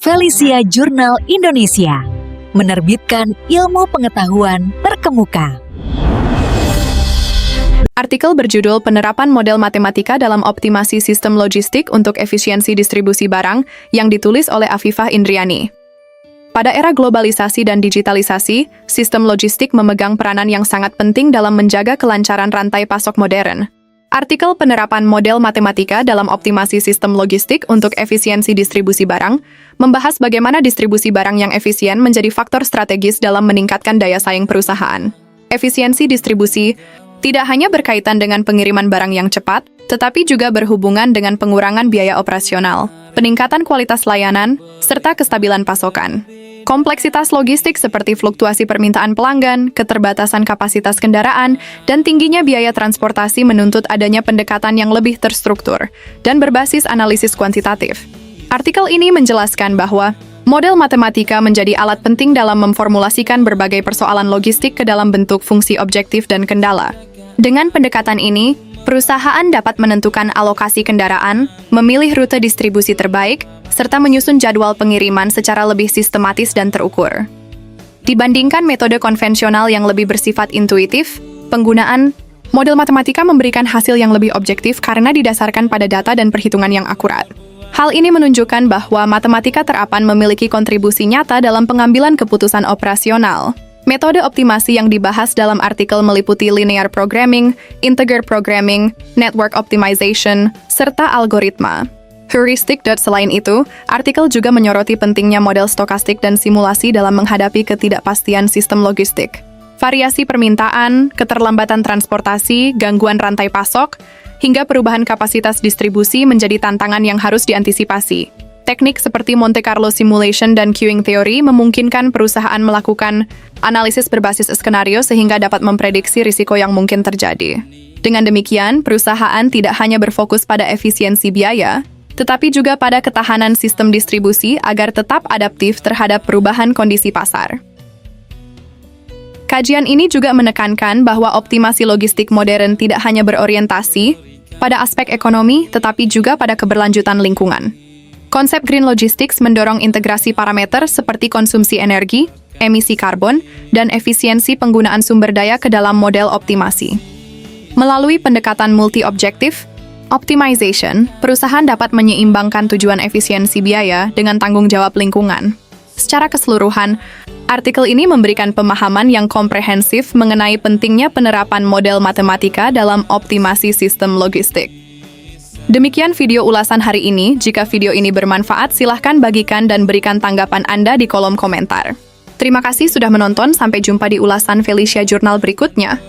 Felicia Jurnal Indonesia menerbitkan ilmu pengetahuan terkemuka. Artikel berjudul Penerapan Model Matematika dalam Optimasi Sistem Logistik untuk Efisiensi Distribusi Barang yang ditulis oleh Afifah Indriani. Pada era globalisasi dan digitalisasi, sistem logistik memegang peranan yang sangat penting dalam menjaga kelancaran rantai pasok modern. Artikel Penerapan Model Matematika dalam Optimasi Sistem Logistik untuk Efisiensi Distribusi Barang membahas bagaimana distribusi barang yang efisien menjadi faktor strategis dalam meningkatkan daya saing perusahaan. Efisiensi distribusi tidak hanya berkaitan dengan pengiriman barang yang cepat, tetapi juga berhubungan dengan pengurangan biaya operasional, peningkatan kualitas layanan, serta kestabilan pasokan. Kompleksitas logistik seperti fluktuasi permintaan pelanggan, keterbatasan kapasitas kendaraan, dan tingginya biaya transportasi menuntut adanya pendekatan yang lebih terstruktur dan berbasis analisis kuantitatif. Artikel ini menjelaskan bahwa model matematika menjadi alat penting dalam memformulasikan berbagai persoalan logistik ke dalam bentuk fungsi objektif dan kendala. Dengan pendekatan ini, perusahaan dapat menentukan alokasi kendaraan, memilih rute distribusi terbaik, serta menyusun jadwal pengiriman secara lebih sistematis dan terukur. Dibandingkan metode konvensional yang lebih bersifat intuitif, penggunaan model matematika memberikan hasil yang lebih objektif karena didasarkan pada data dan perhitungan yang akurat. Hal ini menunjukkan bahwa matematika terapan memiliki kontribusi nyata dalam pengambilan keputusan operasional. Metode optimasi yang dibahas dalam artikel meliputi linear programming, integer programming, network optimization, serta algoritma. Heuristik. Selain itu, artikel juga menyoroti pentingnya model stokastik dan simulasi dalam menghadapi ketidakpastian sistem logistik. Variasi permintaan, keterlambatan transportasi, gangguan rantai pasok, hingga perubahan kapasitas distribusi menjadi tantangan yang harus diantisipasi. Teknik seperti Monte Carlo Simulation dan Queuing Theory memungkinkan perusahaan melakukan analisis berbasis skenario sehingga dapat memprediksi risiko yang mungkin terjadi. Dengan demikian, perusahaan tidak hanya berfokus pada efisiensi biaya, tetapi juga pada ketahanan sistem distribusi agar tetap adaptif terhadap perubahan kondisi pasar. Kajian ini juga menekankan bahwa optimasi logistik modern tidak hanya berorientasi pada aspek ekonomi, tetapi juga pada keberlanjutan lingkungan. Konsep Green Logistics mendorong integrasi parameter seperti konsumsi energi, emisi karbon, dan efisiensi penggunaan sumber daya ke dalam model optimasi. Melalui pendekatan multi-objektif, optimization, perusahaan dapat menyeimbangkan tujuan efisiensi biaya dengan tanggung jawab lingkungan. Secara keseluruhan, artikel ini memberikan pemahaman yang komprehensif mengenai pentingnya penerapan model matematika dalam optimasi sistem logistik. Demikian video ulasan hari ini. Jika video ini bermanfaat, silahkan bagikan dan berikan tanggapan Anda di kolom komentar. Terima kasih sudah menonton, sampai jumpa di ulasan Felicia Jurnal berikutnya.